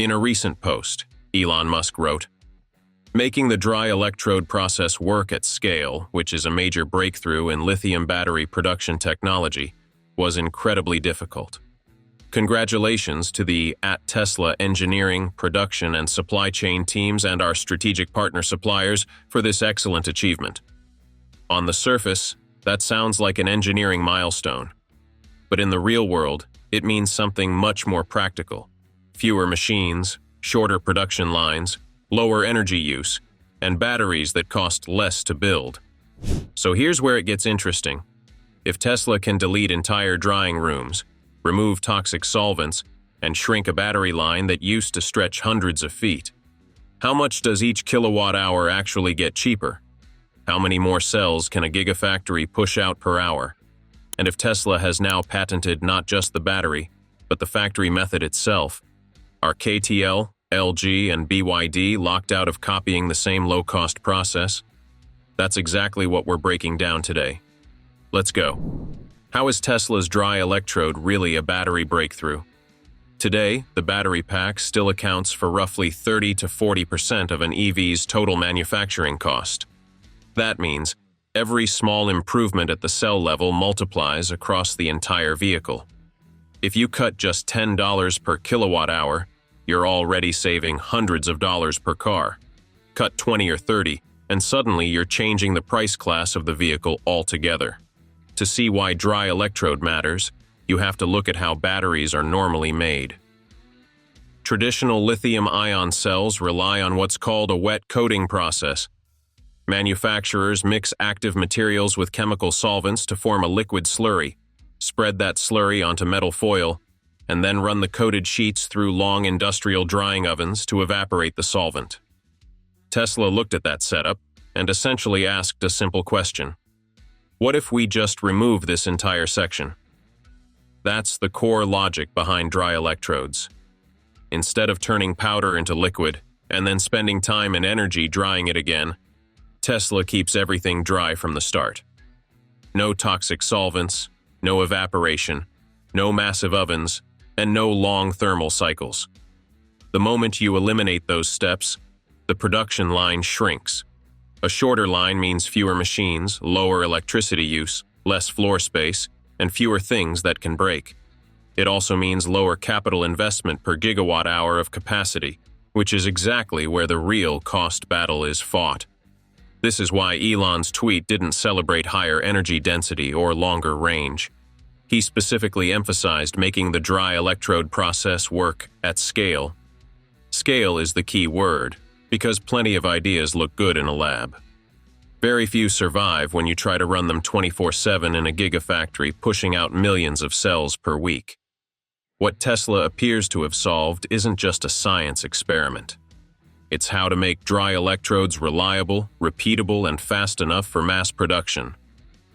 In a recent post, Elon Musk wrote, "Making the dry electrode process work at scale, which is a major breakthrough in lithium battery production technology, was incredibly difficult. Congratulations to the @Tesla engineering, production, and supply chain teams and our strategic partner suppliers for this excellent achievement." On the surface, that sounds like an engineering milestone. But in the real world, it means something much more practical. Fewer machines, shorter production lines, lower energy use, and batteries that cost less to build. So here's where it gets interesting. If Tesla can delete entire drying rooms, remove toxic solvents, and shrink a battery line that used to stretch hundreds of feet, how much does each kilowatt hour actually get cheaper? How many more cells can a gigafactory push out per hour? And if Tesla has now patented not just the battery, but the factory method itself, are KTL, LG, and BYD locked out of copying the same low-cost process? That's exactly what we're breaking down today. Let's go. How is Tesla's dry electrode really a battery breakthrough? Today, the battery pack still accounts for roughly 30 to 40% of an EV's total manufacturing cost. That means every small improvement at the cell level multiplies across the entire vehicle. If you cut just $10 per kilowatt hour, you're already saving hundreds of dollars per car. Cut 20 or 30, and suddenly you're changing the price class of the vehicle altogether. To see why dry electrode matters, you have to look at how batteries are normally made. Traditional lithium-ion cells rely on what's called a wet coating process. Manufacturers mix active materials with chemical solvents to form a liquid slurry, spread that slurry onto metal foil, and then run the coated sheets through long industrial drying ovens to evaporate the solvent. Tesla looked at that setup and essentially asked a simple question. What if we just remove this entire section? That's the core logic behind dry electrodes. Instead of turning powder into liquid and then spending time and energy drying it again, Tesla keeps everything dry from the start. No toxic solvents, no evaporation, no massive ovens, and no long thermal cycles. The moment you eliminate those steps, the production line shrinks. A shorter line means fewer machines, lower electricity use, less floor space, and fewer things that can break. It also means lower capital investment per gigawatt hour of capacity, which is exactly where the real cost battle is fought. This is why Elon's tweet didn't celebrate higher energy density or longer range. He specifically emphasized making the dry electrode process work at scale. Scale is the key word, because plenty of ideas look good in a lab. Very few survive when you try to run them 24/7 in a gigafactory pushing out millions of cells per week. What Tesla appears to have solved isn't just a science experiment. It's how to make dry electrodes reliable, repeatable, and fast enough for mass production.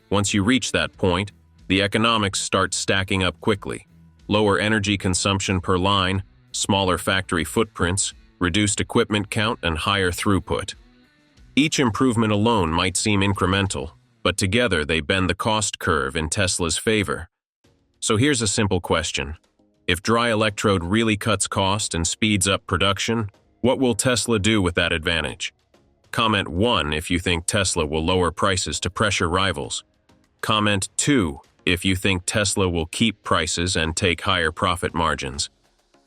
Once you reach that point, the economics start stacking up quickly. Lower energy consumption per line, smaller factory footprints, reduced equipment count, and higher throughput. Each improvement alone might seem incremental, but together they bend the cost curve in Tesla's favor. So here's a simple question. If dry electrode really cuts cost and speeds up production, what will Tesla do with that advantage? Comment 1 if you think Tesla will lower prices to pressure rivals. Comment 2 if you think Tesla will keep prices and take higher profit margins.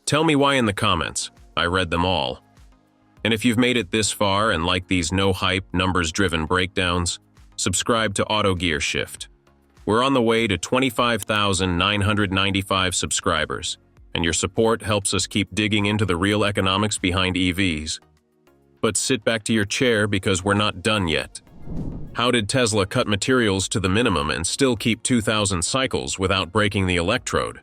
Tell me why in the comments. I read them all. And if you've made it this far and like these no-hype, numbers-driven breakdowns, subscribe to autogearshift. We're on the way to 25,995 subscribers, and your support helps us keep digging into the real economics behind EVs. But sit back to your chair because we're not done yet. How did Tesla cut materials to the minimum and still keep 2,000 cycles without breaking the electrode?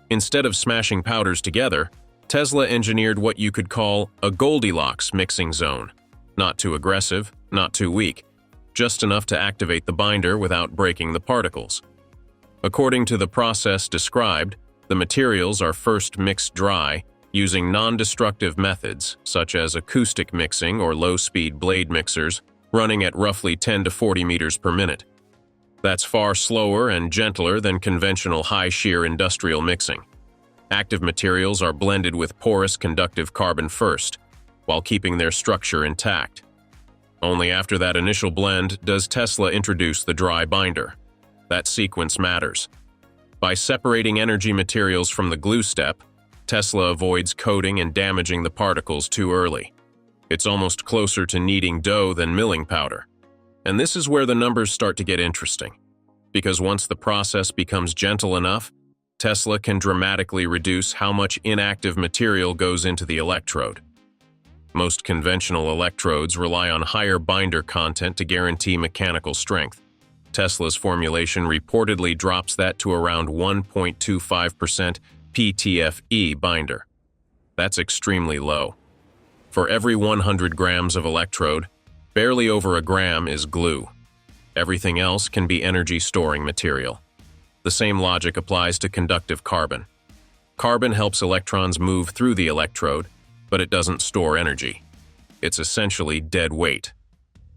Instead of smashing powders together, Tesla engineered what you could call a Goldilocks mixing zone. Not too aggressive, not too weak, just enough to activate the binder without breaking the particles. According to the process described, the materials are first mixed dry using non-destructive methods such as acoustic mixing or low-speed blade mixers running at roughly 10 to 40 meters per minute. That's far slower and gentler than conventional high-shear industrial mixing. Active materials are blended with porous conductive carbon first, while keeping their structure intact. Only after that initial blend does Tesla introduce the dry binder. That sequence matters. By separating energy materials from the glue step, Tesla avoids coating and damaging the particles too early. It's almost closer to kneading dough than milling powder. And this is where the numbers start to get interesting. Because once the process becomes gentle enough, Tesla can dramatically reduce how much inactive material goes into the electrode. Most conventional electrodes rely on higher binder content to guarantee mechanical strength. Tesla's formulation reportedly drops that to around 1.25% PTFE binder. That's extremely low. For every 100 grams of electrode, barely over a gram is glue. Everything else can be energy-storing material. The same logic applies to conductive carbon. Carbon helps electrons move through the electrode, but it doesn't store energy. It's essentially dead weight.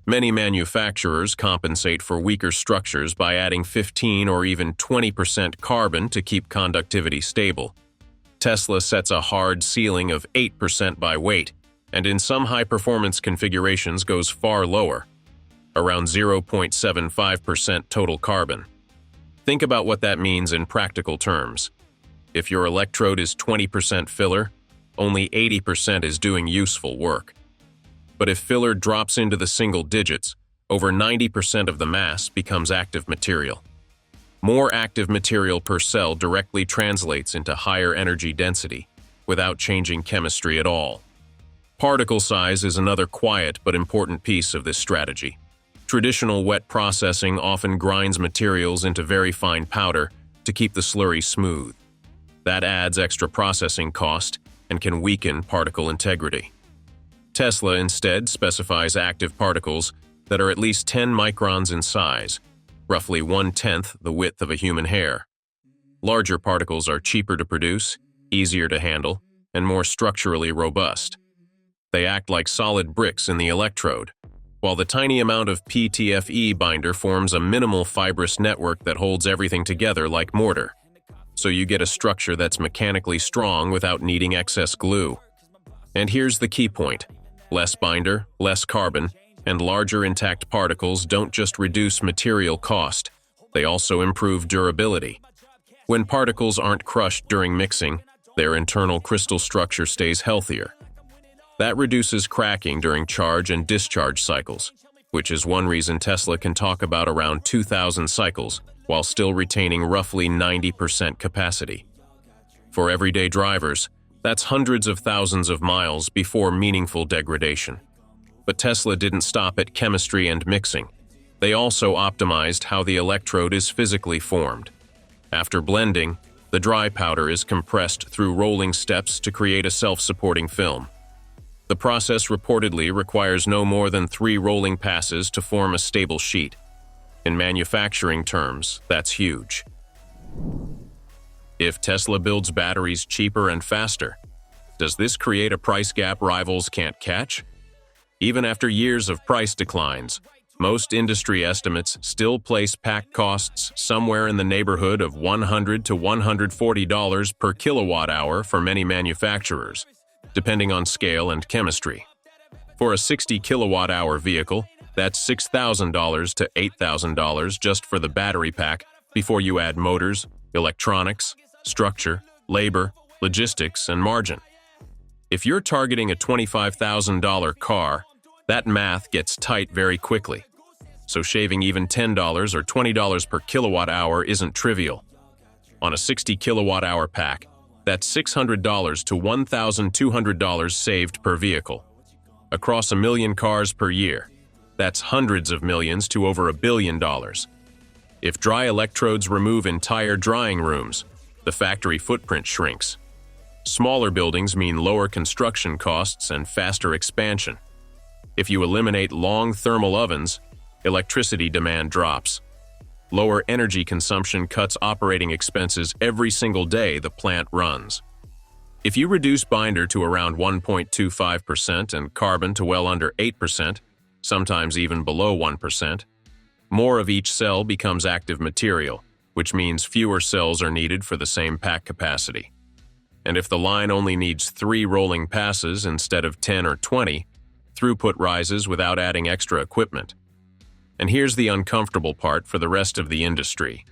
Many manufacturers compensate for weaker structures by adding 15 or even 20% carbon to keep conductivity stable. Tesla sets a hard ceiling of 8% by weight, and in some high-performance configurations goes far lower, around 0.75% total carbon. Think about what that means in practical terms. If your electrode is 20% filler, only 80% is doing useful work. But if filler drops into the single digits, over 90% of the mass becomes active material. More active material per cell directly translates into higher energy density, without changing chemistry at all. Particle size is another quiet but important piece of this strategy. Traditional wet processing often grinds materials into very fine powder to keep the slurry smooth. That adds extra processing cost and can weaken particle integrity. Tesla instead specifies active particles that are at least 10 microns in size, roughly 1/10 the width of a human hair. Larger particles are cheaper to produce, easier to handle, and more structurally robust. They act like solid bricks in the electrode, while the tiny amount of PTFE binder forms a minimal fibrous network that holds everything together like mortar. So you get a structure that's mechanically strong without needing excess glue. And here's the key point. Less binder, less carbon, and larger intact particles don't just reduce material cost, they also improve durability. When particles aren't crushed during mixing, their internal crystal structure stays healthier. That reduces cracking during charge and discharge cycles, which is one reason Tesla can talk about around 2,000 cycles while still retaining roughly 90% capacity. For everyday drivers, that's hundreds of thousands of miles before meaningful degradation. But Tesla didn't stop at chemistry and mixing. They also optimized how the electrode is physically formed. After blending, the dry powder is compressed through rolling steps to create a self-supporting film. The process reportedly requires no more than 3 rolling passes to form a stable sheet. In manufacturing terms, that's huge. If Tesla builds batteries cheaper and faster, does this create a price gap rivals can't catch? Even after years of price declines, most industry estimates still place pack costs somewhere in the neighborhood of $100 to $140 per kilowatt-hour for many manufacturers, depending on scale and chemistry. For a 60 kilowatt-hour vehicle, that's $6,000 to $8,000 just for the battery pack before you add motors, electronics, structure, labor, logistics, and margin. If you're targeting a $25,000 car, that math gets tight very quickly. So shaving even $10 or $20 per kilowatt-hour isn't trivial. On a 60 kilowatt-hour pack, that's $600 to $1,200 saved per vehicle. Across 1 million cars per year, that's hundreds of millions to over $1 billion. If dry electrodes remove entire drying rooms, the factory footprint shrinks. Smaller buildings mean lower construction costs and faster expansion. If you eliminate long thermal ovens, electricity demand drops. Lower energy consumption cuts operating expenses every single day the plant runs. If you reduce binder to around 1.25% and carbon to well under 8%, sometimes even below 1%, more of each cell becomes active material, which means fewer cells are needed for the same pack capacity. And if the line only needs 3 rolling passes instead of 10 or 20, throughput rises without adding extra equipment. And here's the uncomfortable part for the rest of the industry.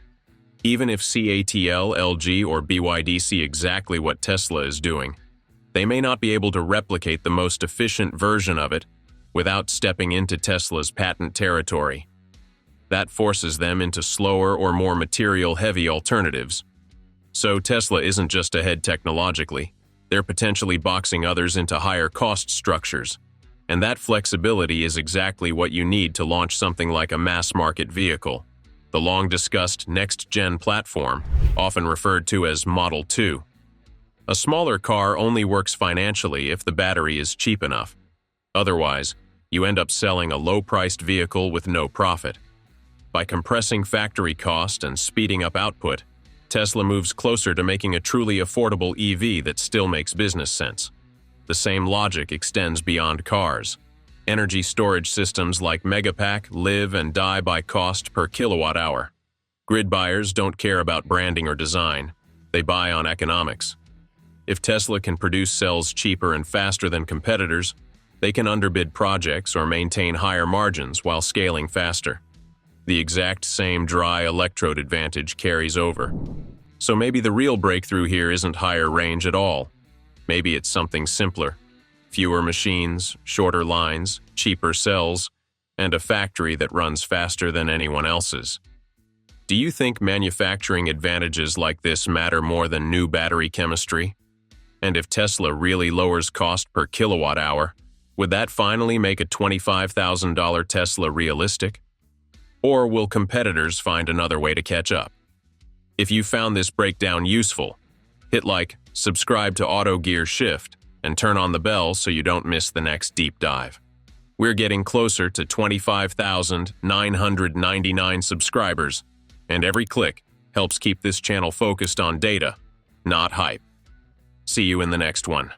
Even if CATL, LG, or BYD see exactly what Tesla is doing, they may not be able to replicate the most efficient version of it without stepping into Tesla's patent territory. That forces them into slower or more material-heavy alternatives. So Tesla isn't just ahead technologically, they're potentially boxing others into higher cost structures. And that flexibility is exactly what you need to launch something like a mass-market vehicle, the long-discussed next-gen platform, often referred to as Model 2. A smaller car only works financially if the battery is cheap enough. Otherwise, you end up selling a low-priced vehicle with no profit. By compressing factory cost and speeding up output, Tesla moves closer to making a truly affordable EV that still makes business sense. The same logic extends beyond cars. Energy storage systems like Megapack live and die by cost per kilowatt hour. Grid buyers don't care about branding or design. They buy on economics. If Tesla can produce cells cheaper and faster than competitors, they can underbid projects or maintain higher margins while scaling faster. The exact same dry electrode advantage carries over. So maybe the real breakthrough here isn't higher range at all. Maybe it's something simpler. Fewer machines, shorter lines, cheaper cells, and a factory that runs faster than anyone else's. Do you think manufacturing advantages like this matter more than new battery chemistry? And if Tesla really lowers cost per kilowatt hour, would that finally make a $25,000 Tesla realistic? Or will competitors find another way to catch up? If you found this breakdown useful, hit like, subscribe to autogearshift, and turn on the bell so you don't miss the next deep dive. We're getting closer to 25,999 subscribers, and every click helps keep this channel focused on data, not hype. See you in the next one.